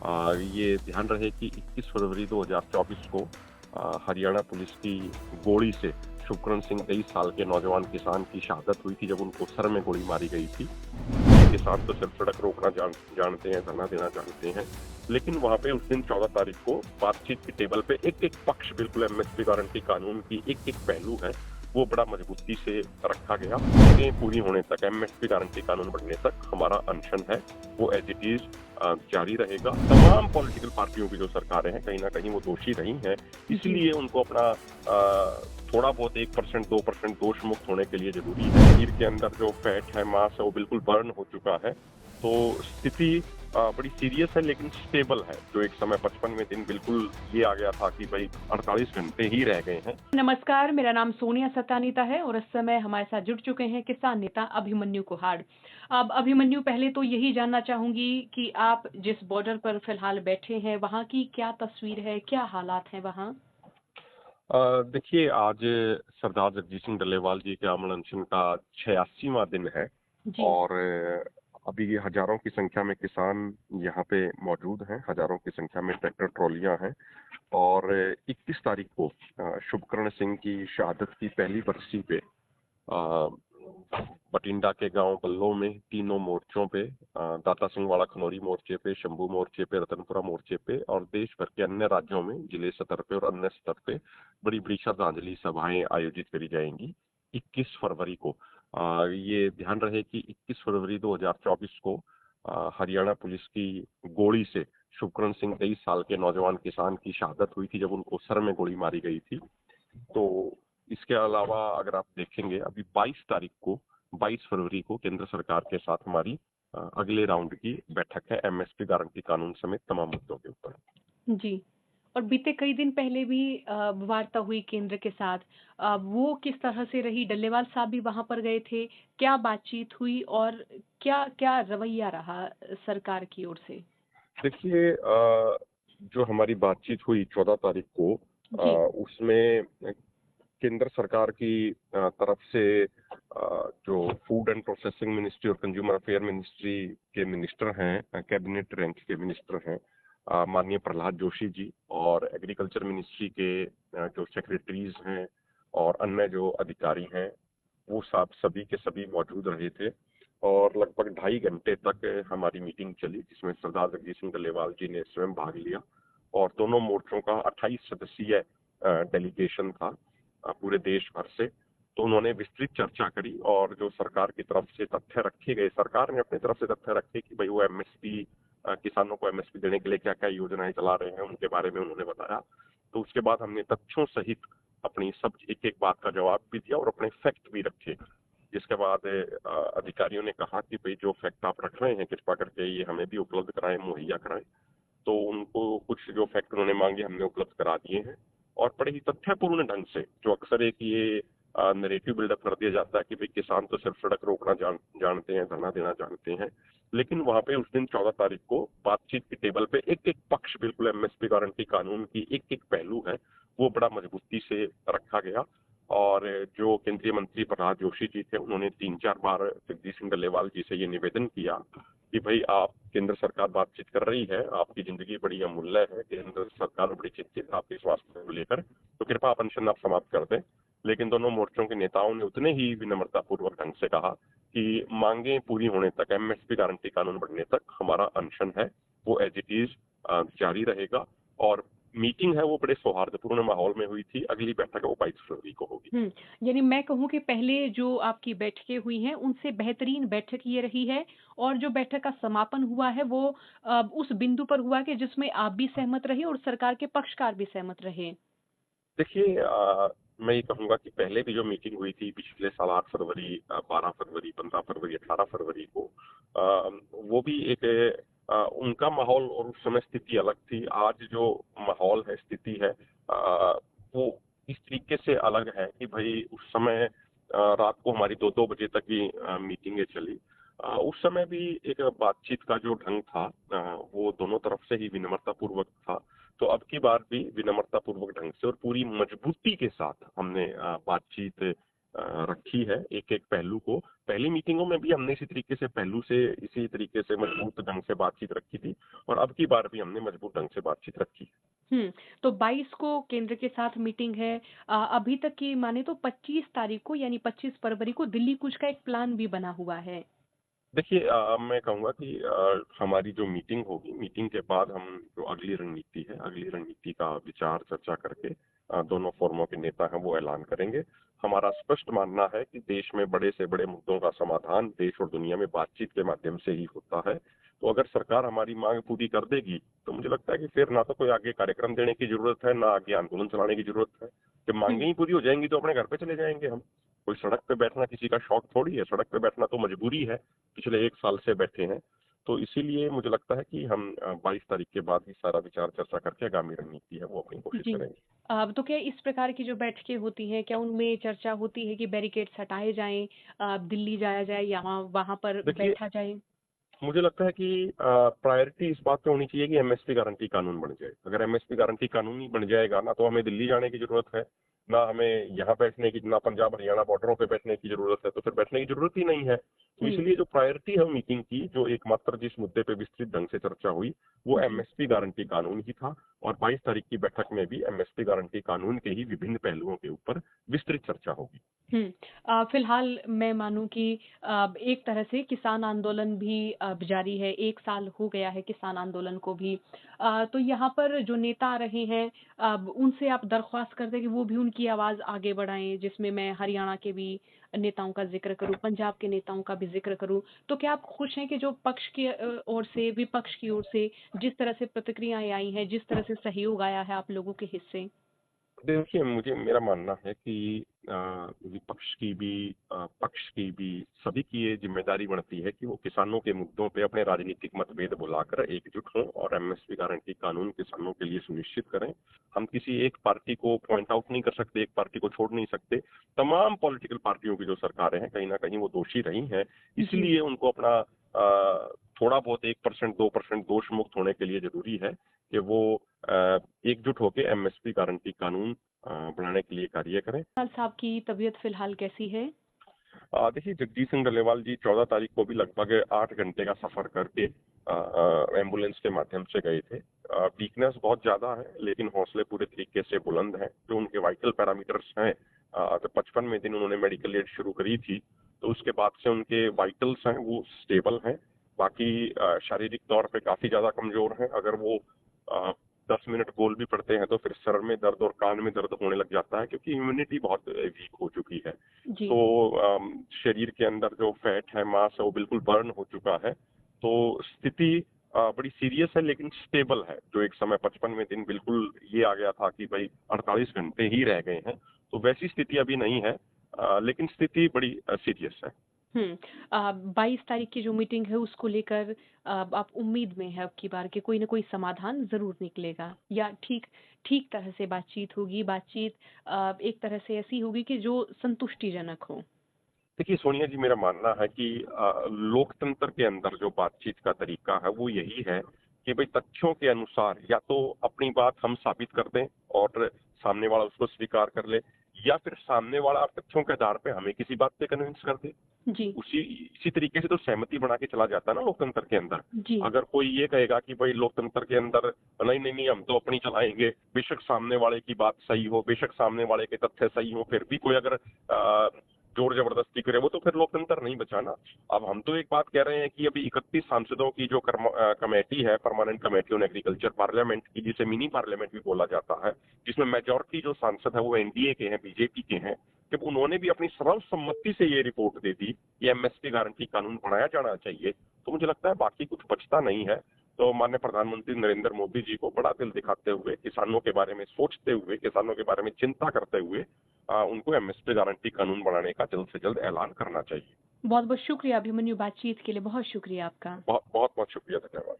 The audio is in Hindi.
ये ध्यान रहे कि 21 फरवरी 2024 को हरियाणा पुलिस की गोली से शुभकरण सिंह 23 साल के नौजवान किसान की शहादत हुई थी जब उनको सर में गोली मारी गई थी। किसान तो सिर्फ सड़क रोकना जानते हैं, धरना देना जानते हैं, लेकिन वहां पे उस दिन 14 तारीख को बातचीत की टेबल पे एक एक पक्ष, बिल्कुल एमएसपी गारंटी कानून की एक एक पहलू है वो बड़ा मजबूती से रखा गया। मांगें पूरी होने तक, एमएसपी गारंटी कानून बनने तक हमारा अनशन है वो एज इट इज जारी रहेगा। तमाम पॉलिटिकल पार्टियों की जो सरकारें हैं कहीं ना कहीं वो दोषी रही हैं, इसलिए उनको अपना थोड़ा बहुत 1% 2% दोष मुक्त होने के लिए जरूरी है। शरीर के अंदर जो फैट है, मांस है, वो बिल्कुल बर्न हो चुका है, तो स्थिति बड़ी सीरियस है लेकिन स्टेबल है। जो एक समय 55वें दिन बिल्कुल ये आ गया था कि भाई 48 घंटे ही रह गए हैं। नमस्कार, मेरा नाम सोनिया सत्तानीता है और इस समय हमारे साथ जुड़ चुके हैं किसान नेता अभिमन्यु कुहाड़। अब अभिमन्यु, पहले तो यही जानना चाहूंगी कि आप जिस बॉर्डर पर फिलहाल बैठे हैं, वहाँ की क्या तस्वीर है, क्या हालात हैं वहाँ? देखिए, आज सरदार जगजीत सिंह डल्लेवाल जी के अमर अनशन का 86वां दिन है जी। और अभी हजारों की संख्या में किसान यहाँ पे मौजूद हैं, हजारों की संख्या में ट्रैक्टर ट्रॉलियां हैं और 21 तारीख को शुभकरण सिंह की शहादत की पहली बरसी पे अ, बठिंडा के गांव बल्लो में तीनों मोर्चों पे, दाता सिंह वाड़ा खनौरी मोर्चे पे, शंभू मोर्चे पे, रतनपुरा मोर्चे पे और देश भर के अन्य राज्यों में जिले स्तर पे और अन्य स्तर पे बड़ी बड़ी श्रद्धांजलि सभाएं आयोजित करी जाएंगी 21 फरवरी को। ये ध्यान रहे कि 21 फरवरी 2024 को हरियाणा पुलिस की गोली से शुभकरण सिंह 23 साल के नौजवान किसान की शहादत हुई थी जब उनको सर में गोली मारी गई थी। तो इसके अलावा अगर आप देखेंगे, अभी 22 फरवरी को केंद्र सरकार के साथ हमारी अगले राउंड की बैठक है एमएसपी गारंटी कानून समेत तमाम मुद्दों के ऊपर। जी। और बीते कई दिन पहले भी वार्ता हुई केंद्र के साथ। वो किस तरह से रही? डल्लेवाल साहब भी वहाँ पर गए थे। क्या बातचीत हुई और क्या क्या रवैया रहा सरकार की ओर से? देखिए, जो हमारी बातचीत हुई 14 तारीख को, जी। उसमें केंद्र सरकार की तरफ से जो फूड एंड प्रोसेसिंग मिनिस्ट्री और कंज्यूमर अफेयर मिनिस्ट्री के मिनिस्टर हैं, कैबिनेट रैंक के मिनिस्टर हैं, माननीय प्रहलाद जोशी जी, और एग्रीकल्चर मिनिस्ट्री के जो सेक्रेटरीज हैं और अन्य जो अधिकारी हैं, वो सब सभी के सभी मौजूद रहे थे और लगभग 2.5 घंटे तक हमारी मीटिंग चली जिसमें सरदार जगजीत सिंह डल्लेवाल जी ने स्वयं भाग लिया और दोनों मोर्चों का 28 सदस्यीय डेलीगेशन था पूरे देश भर से। तो उन्होंने विस्तृत चर्चा करी और जो सरकार की तरफ से तथ्य रखे गए, सरकार ने अपनी तरफ से तथ्य रखे कि भाई वो एमएसपी, किसानों को एमएसपी देने के लिए क्या क्या योजनाएं चला रहे हैं उनके बारे में उन्होंने बताया। तो उसके बाद हमने तथ्यों सहित अपनी सब एक एक बात का जवाब भी दिया और अपने फैक्ट भी रखे, जिसके बाद अधिकारियों ने कहा कि भाई जो फैक्ट आप रख रहे हैं कृपा करके ये हमें भी उपलब्ध कराएं, मुहैया कराएं। तो उनको कुछ जो फैक्ट उन्होंने मांगे हमने उपलब्ध करा दिए हैं और बड़े ही तथ्यपूर्ण ढंग से, जो अक्सर एक ये नैरेटिव बिल्डअप कर दिया जाता है कि भाई किसान तो सिर्फ सड़क रोकना जानते हैं, धरना देना जानते हैं, लेकिन वहां पे उस दिन 14 तारीख को बातचीत की टेबल पे एक एक पक्ष, बिल्कुल एमएसपी गारंटी कानून की एक एक पहलू है वो बड़ा मजबूती से रखा गया। और जो केंद्रीय मंत्री प्रहलाद जोशी जी थे उन्होंने 3-4 बार जगदीश सिंह डल्लेवाल जी से ये निवेदन किया कि भाई आप, केंद्र सरकार बातचीत कर रही है, आपकी जिंदगी बड़ी अमूल्य है, केंद्र सरकार बड़ी चिंतित है आपके स्वास्थ्य को लेकर, तो कृपया अनशन आप समाप्त कर दें। लेकिन दोनों मोर्चों के नेताओं ने उतने ही विनम्रतापूर्वक ढंग से कहा कि मांगे पूरी होने तक, एमएसपी गारंटी कानून बनने तक हमारा अनशन है वो एज इट इज जारी रहेगा। और मीटिंग है वो बड़े सौहार्दपूर्ण माहौल में हुई थी। अगली बैठक है वो 22 फरवरी को होगी। यानी मैं कहूँ कि पहले जो आपकी बैठकें हुई हैं, उनसे बेहतरीन बैठक ये रही है और जो बैठक का समापन हुआ है, वो उस बिंदु पर हुआ कि जिसमें आप भी सहमत रहे और सरकार के पक्षकार भी सहमत रहे। देखिए, मैं ये कहूंगा कि पहले भी जो मीटिंग हुई थी पिछले साल 8 फरवरी, 12 फरवरी, 15 फरवरी, 18 फरवरी को, वो भी एक उनका माहौल और उस समय स्थिति अलग थी। आज जो माहौल है, स्थिति है, वो इस तरीके से अलग है कि भाई उस समय रात को हमारी 2-2 बजे तक भी मीटिंगें चली। उस समय भी एक बातचीत का जो ढंग था वो दोनों तरफ से ही विनम्रता पूर्वक था। तो अब की बार भी विनम्रता पूर्वक ढंग से और पूरी मजबूती के साथ हमने बातचीत रखी है एक एक पहलू को। पहली मीटिंगों में भी हमने इसी तरीके से मजबूत ढंग से बातचीत रखी थी, और अब की बार भी हमने मजबूत ढंग से बातचीत रखी। तो 22 को केंद्र के साथ मीटिंग है। अभी तक की माने तो 25 तारीख को यानी 25 फरवरी को दिल्ली कूच का एक प्लान भी बना हुआ है। देखिए, मैं कहूँगा कि हमारी जो मीटिंग होगी, मीटिंग के बाद हम जो अगली रणनीति का विचार चर्चा करके दोनों फोरमों के नेता हैं वो ऐलान करेंगे। हमारा स्पष्ट मानना है कि देश में बड़े से बड़े मुद्दों का समाधान देश और दुनिया में बातचीत के माध्यम से ही होता है। तो अगर सरकार हमारी मांग पूरी कर देगी, तो मुझे लगता है कि फिर ना तो कोई आगे कार्यक्रम देने की जरूरत है, ना आगे आंदोलन चलाने की जरूरत है। जब हुँ। मांगे ही पूरी हो जाएंगी तो अपने घर पे चले जाएंगे हम। कोई सड़क पे बैठना किसी का शौक थोड़ी है, सड़क पे बैठना तो मजबूरी है। पिछले 1 साल से बैठे हैं। तो इसीलिए मुझे लगता है कि हम 22 तारीख के बाद ही सारा विचार चर्चा करके आगामी रणनीति है वो अपनी कोशिश जी। करेंगे। तो क्या इस प्रकार की जो बैठकें होती हैं, क्या उनमें चर्चा होती है कि बैरिकेड्स हटाए जाएँ, दिल्ली जाया जाए या वहाँ वहाँ पर देखिए, बैठा जाए? मुझे लगता है कि प्रायोरिटी इस बात पे होनी चाहिए कि एमएसपी गारंटी कानून बन जाए। अगर एमएसपी गारंटी कानून ही बन जाएगा ना, तो हमें दिल्ली जाने की जरूरत है, ना हमें यहाँ बैठने की, ना पंजाब हरियाणा बॉर्डरों पे बैठने की जरूरत है। तो फिर बैठने की जरूरत ही नहीं है। तो हुँ। इसलिए जो प्रायोरिटी है मीटिंग की, जो एकमात्र जिस मुद्दे पे विस्तृत ढंग से चर्चा हुई, वो जी। एमएसपी गारंटी कानून ही था। और 22 तारीख की बैठक में भी एमएसपी गारंटी कानून के ही विभिन्न पहलुओं के ऊपर विस्तृत चर्चा होगी। हुँ। फिलहाल मैं मानूँ कि एक तरह से किसान आंदोलन भी अब जारी है, 1 साल हो गया है किसान आंदोलन को भी। तो यहाँ पर जो नेता आ रहे हैं, अब उनसे आप दरख्वास्त करते हैं कि वो भी उनकी आवाज़ आगे बढ़ाएँ, जिसमें मैं हरियाणा के भी नेताओं का ज़िक्र करूँ, पंजाब के नेताओं का भी ज़िक्र करूँ। तो क्या आप खुश हैं कि जो पक्ष की ओर से, विपक्ष की ओर से जिस तरह से प्रतिक्रियाएँ आई हैं, जिस तरह से सहयोग आया है आप लोगों के हिस्से? देखिए, मुझे मेरा मानना है कि विपक्ष की भी, पक्ष की भी, सभी की ये जिम्मेदारी बनती है कि वो किसानों के मुद्दों पे अपने राजनीतिक मतभेद भुलाकर एकजुट हों और एमएसपी गारंटी कानून किसानों के लिए सुनिश्चित करें। हम किसी एक पार्टी को पॉइंट आउट नहीं कर सकते, एक पार्टी को छोड़ नहीं सकते। तमाम पॉलिटिकल पार्टियों की जो सरकारें हैं, कहीं ना कहीं वो दोषी रही हैं। जी। इसलिए उनको अपना थोड़ा बहुत 1% 2% दोष मुक्त होने के लिए जरूरी है कि वो एकजुट होकर एमएसपी गारंटी कानून बनाने के लिए कार्य करें। लाल साहब की तबीयत फिलहाल कैसी है? देखिए, जगजीत सिंह डल्लेवाल जी 14 तारीख को भी लगभग 8 घंटे का सफर करके एम्बुलेंस के माध्यम से गए थे। वीकनेस बहुत ज्यादा है, लेकिन हौसले पूरे तरीके से बुलंद हैं। जो उनके वाइटल पैरामीटर्स हैं, तो 55वें दिन उन्होंने मेडिकल एड शुरू करी थी, तो उसके बाद से उनके वाइटल्स हैं वो स्टेबल हैं। बाकी शारीरिक तौर पे काफी ज्यादा कमजोर हैं। अगर वो 10 मिनट बोल भी पड़ते हैं तो फिर सर में दर्द और कान में दर्द होने लग जाता है, क्योंकि इम्यूनिटी बहुत वीक हो चुकी है। जी। तो शरीर के अंदर जो फैट है, मास है, वो बिल्कुल बर्न हो चुका है। तो स्थिति बड़ी सीरियस है, लेकिन स्टेबल है। जो एक समय 55वें दिन बिल्कुल ये आ गया था कि भाई 48 घंटे ही रह गए हैं, तो वैसी स्थिति अभी नहीं है। लेकिन स्थिति बड़ी सीरियस है। 22 तारीख की जो मीटिंग है उसको लेकर आप उम्मीद में हैं अब की बार कि कोई ना कोई समाधान ज़रूर निकलेगा या ठीक ठीक तरह से बातचीत होगी, बातचीत एक तरह से ऐसी होगी कि जो संतुष्टिजनक हो? देखिए सोनिया जी, मेरा मानना है कि लोकतंत्र के अंदर जो बातचीत का तरीका है वो यही है कि भाई तथ्यों के अनुसार या तो अपनी बात हम साबित कर दें और सामने वाला उसको स्वीकार कर ले, या फिर सामने वाला तथ्यों के आधार पे हमें किसी बात पे कन्विंस कर दे। जी। उसी इसी तरीके से तो सहमति बना के चला जाता है ना लोकतंत्र के अंदर। जी। अगर कोई ये कहेगा कि भाई लोकतंत्र के अंदर नहीं नहीं नहीं हम तो अपनी चलाएंगे, बेशक सामने वाले की बात सही हो, बेशक सामने वाले के तथ्य सही हो, फिर भी कोई अगर जोर जबरदस्ती करे, वो तो फिर लोकतंत्र नहीं बचा ना। अब हम तो एक बात कह रहे हैं कि अभी 31 सांसदों की जो कमेटी है, permanent committee on agriculture parliament की, जिसे मिनी पार्लियामेंट भी बोला जाता है, जिसमें मेजोरिटी जो सांसद है वो एनडीए के हैं, बीजेपी के हैं, जब उन्होंने भी अपनी सर्वसम्मति से ये रिपोर्ट दे दी कि एमएसपी गारंटी कानून बनाया जाना चाहिए, तो मुझे लगता है बाकी कुछ बचता नहीं है। तो माननीय प्रधानमंत्री नरेंद्र मोदी जी को बड़ा दिल दिखाते हुए, किसानों के बारे में सोचते हुए, किसानों के बारे में चिंता करते हुए उनको एमएसपी गारंटी कानून बनाने का जल्द से जल्द ऐलान करना चाहिए। बहुत-बहुत शुक्रिया अभिमन्यु, बातचीत के लिए बहुत शुक्रिया आपका। बहुत बहुत शुक्रिया, धन्यवाद।